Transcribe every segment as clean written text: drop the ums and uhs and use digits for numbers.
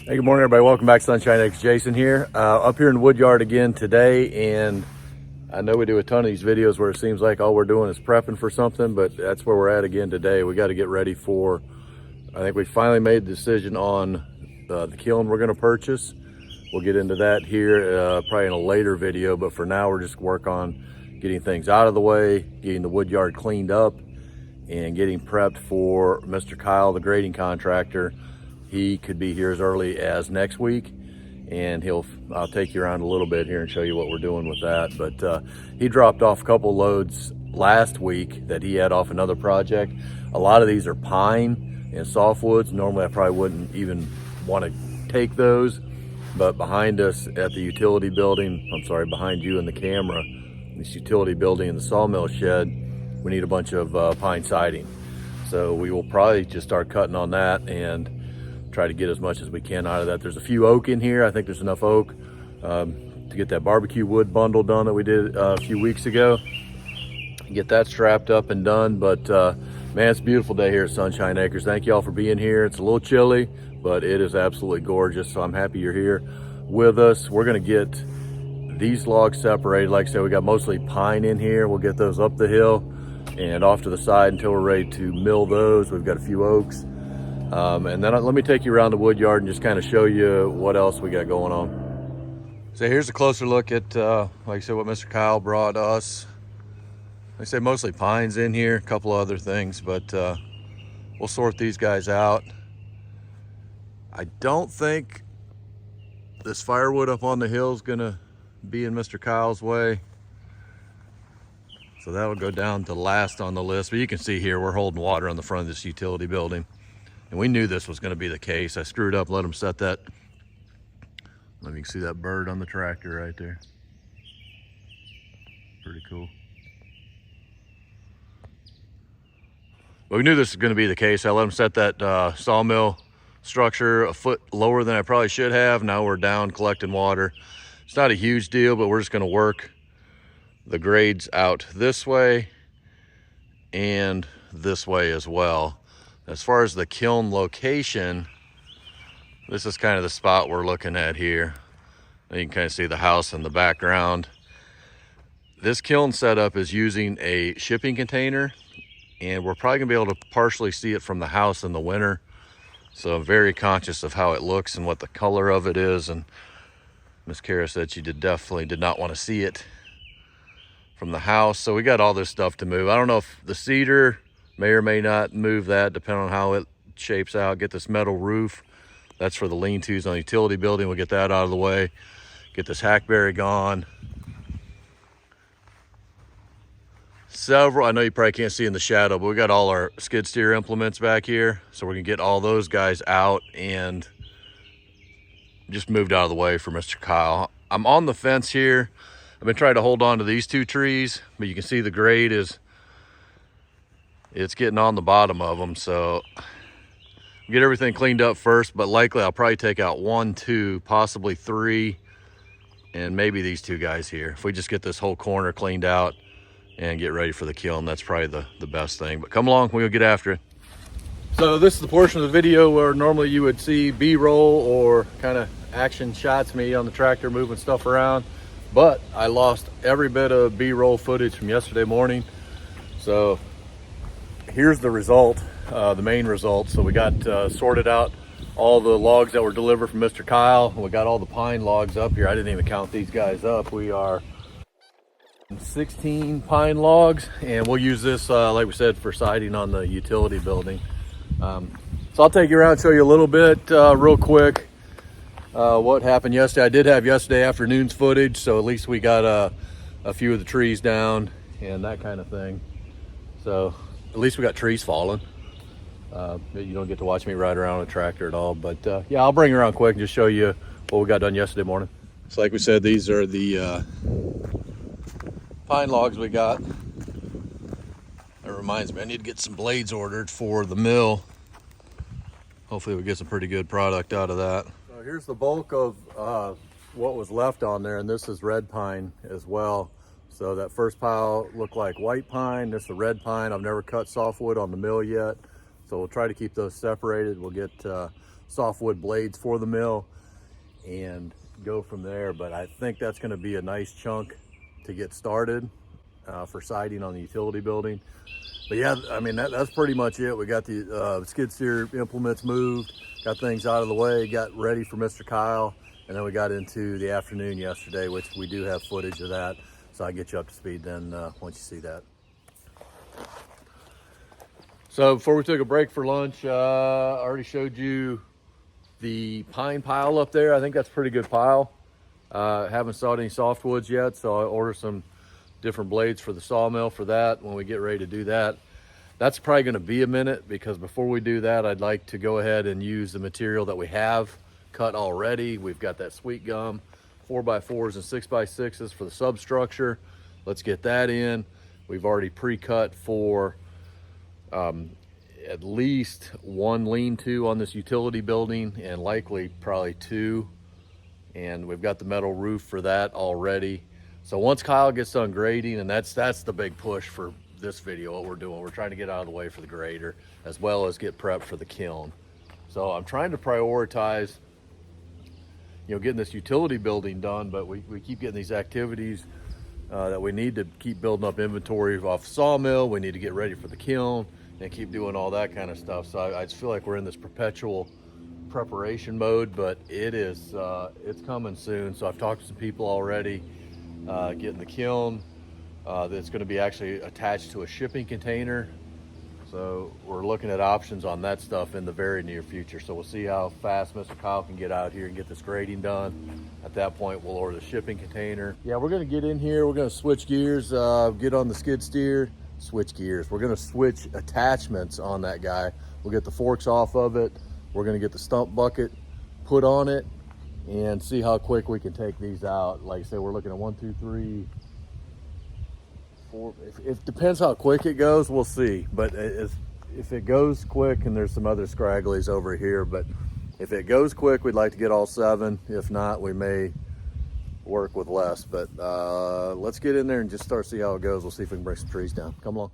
Hey, good morning, everybody. Welcome back. Sunshine X Jason here. Up here in the Woodyard again today, and I know we do a ton of these videos where it seems like all we're doing is prepping for something, but that's where we're at again today. We got to get ready for, I think we finally made the decision on the kiln we're going to purchase. We'll get into that here probably in a later video, but for now we're just work on getting things out of the way, getting the Woodyard cleaned up, and getting prepped for Mr. Kyle, the grading contractor. He could be here as early as next week, and I'll take you around a little bit here and show you what we're doing with that. But he dropped off a couple loads last week that he had off another project. A lot of these are pine and softwoods. Normally I probably wouldn't even want to take those, but behind us at the utility building, I'm sorry, behind you in the camera, this utility building and the sawmill shed, we need a bunch of pine siding. So we will probably just start cutting on that and try to get as much as we can out of that. There's a few oak in here. I think there's enough oak to get that barbecue wood bundle done that we did a few weeks ago. Get that strapped up and done. But man, it's a beautiful day here at Sunshine Acres. Thank you all for being here. It's a little chilly, but it is absolutely gorgeous. So I'm happy you're here with us. We're gonna get these logs separated. Like I said, we got mostly pine in here. We'll get those up the hill and off to the side until we're ready to mill those. We've got a few oaks. And then let me take you around the Woodyard and just kind of show you what else we got going on. So here's a closer look at, like I said, what Mr. Kyle brought us. Like I say, mostly pines in here, a couple other things, but we'll sort these guys out. I don't think this firewood up on the hill is gonna be in Mr. Kyle's way. So that'll go down to last on the list. But you can see here, we're holding water on the front of this utility building. And we knew this was going to be the case. I screwed up, let him set that. Let me see that bird on the tractor right there. Pretty cool. But we knew this was going to be the case. I let him set that sawmill structure a foot lower than I probably should have. Now we're down collecting water. It's not a huge deal, but we're just going to work the grades out this way and this way as well. As far as the kiln location, this is kind of the spot we're looking at here. You can kind of see the house in the background. This kiln setup is using a shipping container, and we're probably gonna be able to partially see it from the house in the winter. So I'm very conscious of how it looks and what the color of it is. And Miss Kara said she definitely did not want to see it from the house. So we got all this stuff to move. I don't know if the cedar may or may not move that, depending on how it shapes out. Get this metal roof. That's for the lean-tos on the utility building. We'll get that out of the way. Get this hackberry gone. Several, I know you probably can't see in the shadow, but we got all our skid steer implements back here. So we're gonna get all those guys out and just moved out of the way for Mr. Kyle. I'm on the fence here. I've been trying to hold on to these two trees, but you can see the grade it's getting on the bottom of them. So get everything cleaned up first, but likely I'll probably take out 1, 2, possibly 3, and maybe these two guys here. If we just get this whole corner cleaned out and get ready for the kiln, that's probably the best thing. But come along, we'll get after it. So this is the portion of the video where normally you would see B-roll or kind of action shots, me on the tractor moving stuff around, but I lost every bit of B-roll footage from yesterday morning. So here's the result, the main result. So we got sorted out all the logs that were delivered from Mr. Kyle. We got all the pine logs up here. I didn't even count these guys up. We are 16 pine logs, and we'll use this, like we said, for siding on the utility building. So I'll take you around and show you a little bit real quick what happened yesterday. I did have yesterday afternoon's footage, so at least we got a few of the trees down and that kind of thing. So at least we got trees falling. You don't get to watch me ride around a tractor at all, but yeah, I'll bring you around quick and just show you what we got done yesterday morning. So like we said, these are the pine logs we got. That reminds me, I need to get some blades ordered for the mill. Hopefully we get some pretty good product out of that. So here's the bulk of what was left on there, and this is red pine as well. So that first pile looked like white pine. This is the red pine. I've never cut softwood on the mill yet, so we'll try to keep those separated. We'll get softwood blades for the mill and go from there. But I think that's going to be a nice chunk to get started for siding on the utility building. But yeah, I mean, that's pretty much it. We got the skid steer implements moved, got things out of the way, got ready for Mr. Kyle, and then we got into the afternoon yesterday, which we do have footage of that. So I'll get you up to speed then once you see that. So before we took a break for lunch, I already showed you the pine pile up there. I think that's a pretty good pile. Haven't sawed any softwoods yet, so I'll order some different blades for the sawmill for that when we get ready to do that. That's probably going to be a minute, because before we do that, I'd like to go ahead and use the material that we have cut already. We've got that sweet gum 4x4s and 6x6s for the substructure. Let's get that in. We've already pre-cut for at least one lean-to on this utility building, and likely probably two. And we've got the metal roof for that already. So once Kyle gets done grading, and that's the big push for this video, what we're doing, we're trying to get out of the way for the grader, as well as get prepped for the kiln. So I'm trying to prioritize, you know, getting this utility building done, but we keep getting these activities that we need to keep building up inventory off sawmill. We need to get ready for the kiln and keep doing all that kind of stuff. So I just feel like we're in this perpetual preparation mode, but it is it's coming soon. So I've talked to some people already, getting the kiln that's going to be actually attached to a shipping container. So we're looking at options on that stuff in the very near future. So we'll see how fast Mr. Kyle can get out here and get this grading done. At that point, we'll order the shipping container. Yeah, we're going to get in here. We're going to switch gears, get on the skid steer, switch gears. We're going to switch attachments on that guy. We'll get the forks off of it. We're going to get the stump bucket put on it and see how quick we can take these out. Like I said, we're looking at 1, 2, 3, 4. It depends how quick it goes, we'll see. But if it goes quick, and there's some other scragglies over here, but if it goes quick, we'd like to get all 7. If not, we may work with less. But let's get in there and just start see how it goes. We'll see if we can bring some trees down. Come along.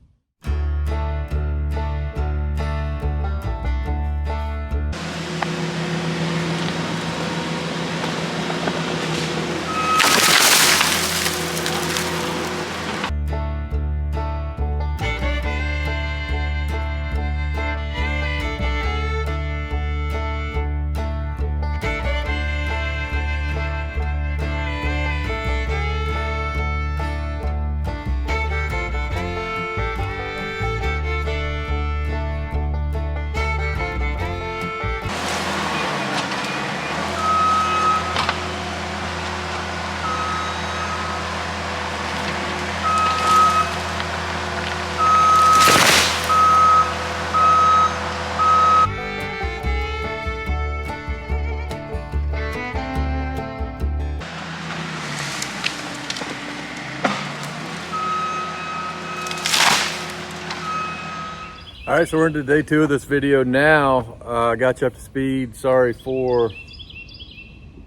All right, so we're into day 2 of this video now. I got you up to speed. Sorry for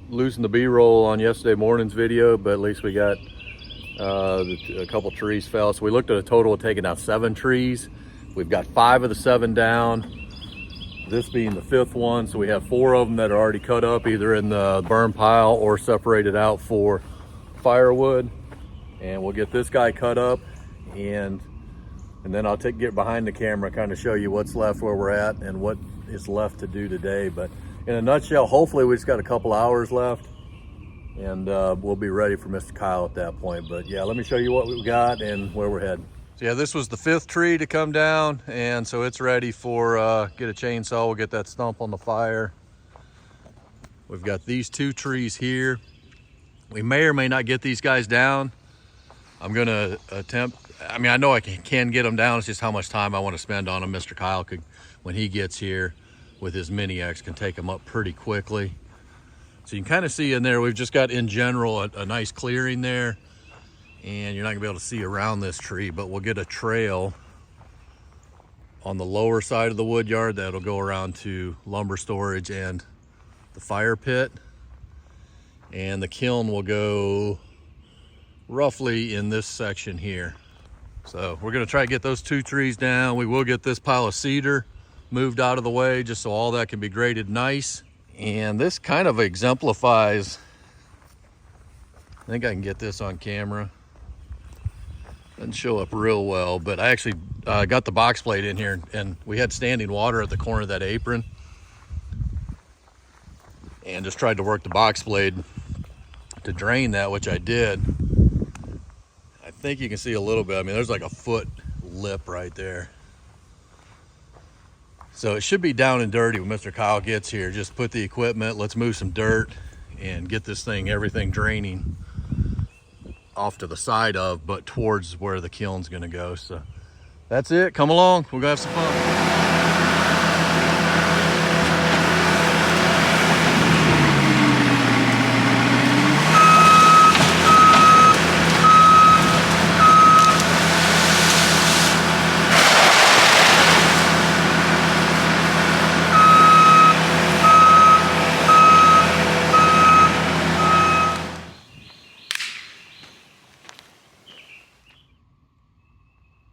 losing the B-roll on yesterday morning's video, but at least we got a couple trees fell. So we looked at a total of taking out 7 trees. We've got 5 of the 7 down, this being the 5th one. So we have 4 of them that are already cut up, either in the burn pile or separated out for firewood. And we'll get this guy cut up, and then I'll get behind the camera, kind of show you what's left, where we're at, and what is left to do today. But in a nutshell, hopefully we just got a couple hours left, and we'll be ready for Mr. Kyle at that point. But yeah, let me show you what we've got and where we're heading. So yeah, this was the 5th tree to come down, and so it's ready for get a chainsaw. We'll get that stump on the fire. We've got these 2 trees here. We may or may not get these guys down. I'm gonna attempt. I mean, I know I can get them down. It's just how much time I want to spend on them. Mr. Kyle could, when he gets here with his mini X, can take them up pretty quickly. So you can kind of see in there, we've just got in general a nice clearing there, and you're not gonna be able to see around this tree, but we'll get a trail on the lower side of the wood yard that'll go around to lumber storage and the fire pit, and the kiln will go roughly in this section here. So we're gonna try to get those 2 trees down. We will get this pile of cedar moved out of the way just so all that can be graded nice. And this kind of exemplifies, I think I can get this on camera. Doesn't show up real well, but I actually got the box plate in here, and we had standing water at the corner of that apron, and just tried to work the box blade to drain that, which I did. I think you can see a little bit. I mean, there's like a foot lip right there. So it should be down and dirty when Mr. Kyle gets here. Just put the equipment, let's move some dirt and get this thing, everything draining off to the side of, but towards where the kiln's gonna go. So that's it. Come along, we're gonna have some fun.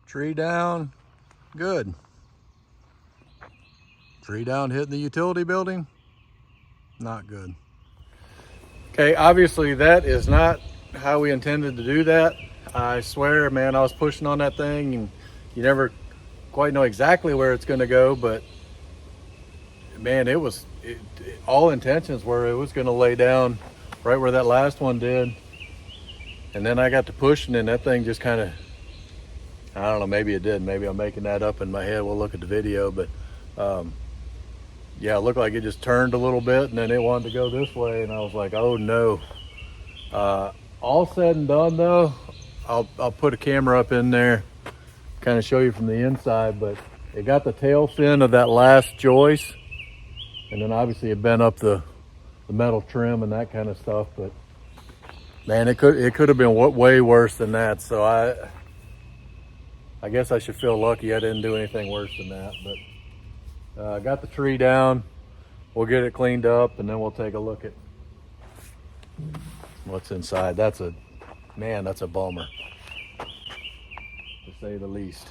Tree down, good. Tree down hitting the utility building, not good. Okay, obviously that is not how we intended to do that. I swear, man, I was pushing on that thing and you never quite know exactly where it's gonna go, but man, all intentions were it was gonna lay down right where that last one did. And then I got to pushing and that thing just kind of, I don't know, maybe it did. Maybe I'm making that up in my head. We'll look at the video, but yeah, it looked like it just turned a little bit and then it wanted to go this way. And I was like, oh no. All said and done though, I'll put a camera up in there, kind of show you from the inside, but it got the tail fin of that last joist. And then obviously it bent up the metal trim and that kind of stuff, but man, it could have been way worse than that. So I guess I should feel lucky I didn't do anything worse than that, but I got the tree down. We'll get it cleaned up and then we'll take a look at what's inside. That's a bummer, to say the least.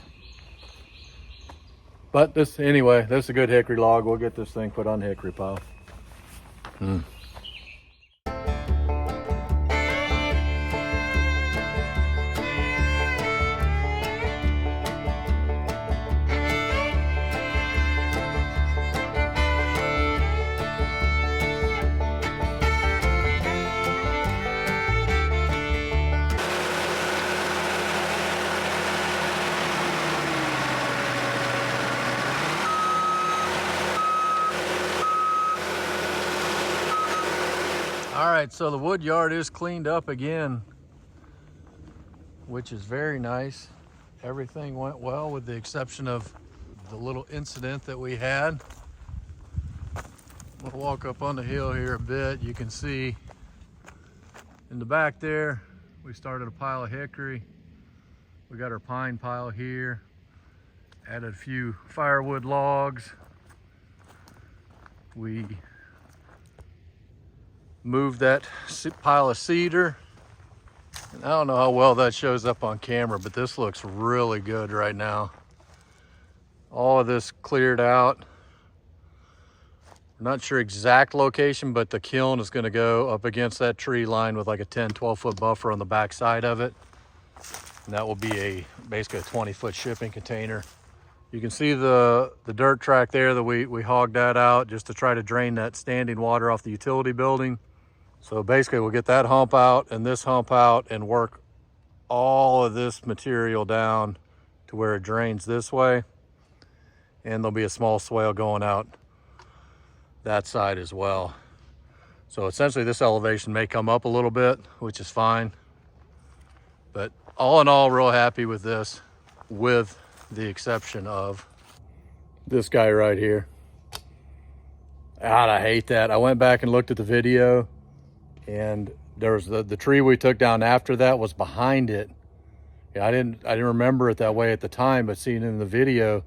But this is a good hickory log. We'll get this thing put on the hickory pile. All right, so the wood yard is cleaned up again, which is very nice. Everything went well with the exception of the little incident that we had. We'll walk up on the hill here a bit. You can see in the back there, we started a pile of hickory. We got our pine pile here. Added a few firewood logs. We moved that pile of cedar. And I don't know how well that shows up on camera, but this looks really good right now. All of this cleared out. I'm not sure exact location, but the kiln is gonna go up against that tree line with like a 10-12 foot buffer on the back side of it. And that will be basically a 20-foot shipping container. You can see the dirt track there that we hogged that out just to try to drain that standing water off the utility building. So basically we'll get that hump out and this hump out and work all of this material down to where it drains this way. And there'll be a small swale going out that side as well. So essentially this elevation may come up a little bit, which is fine. But all in all, real happy with this, with the exception of this guy right here. God, I hate that. I went back and looked at the video and there was the tree we took down after that was behind it. Yeah, I didn't remember it that way at the time, but seeing it in the video,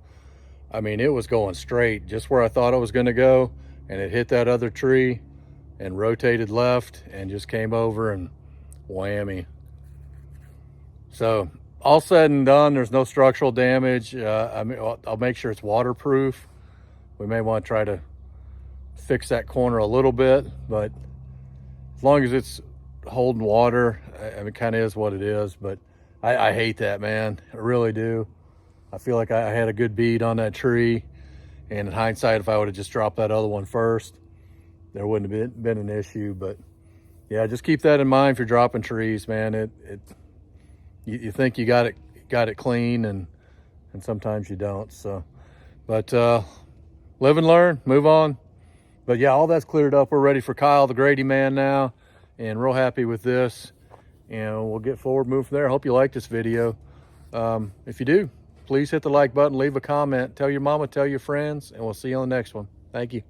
I mean, it was going straight just where I thought it was going to go, and it hit that other tree and rotated left and just came over and whammy. So all said and done, there's no structural damage. I mean, I'll make sure it's waterproof. We may want to try to fix that corner a little bit, but as long as it's holding water, I mean, it kind of is what it is. But I hate that, man. I really do. I feel like I had a good bead on that tree, and in hindsight, if I would have just dropped that other one first, there wouldn't have been an issue. But yeah, just keep that in mind if you're dropping trees, man. You think you got it clean, and sometimes you don't. So, but live and learn, move on. But yeah, all that's cleared up. We're ready for Kyle, the Grady man now, and real happy with this. And we'll get forward, move from there. I hope you like this video. If you do, please hit the like button, leave a comment, tell your mama, tell your friends, and we'll see you on the next one. Thank you.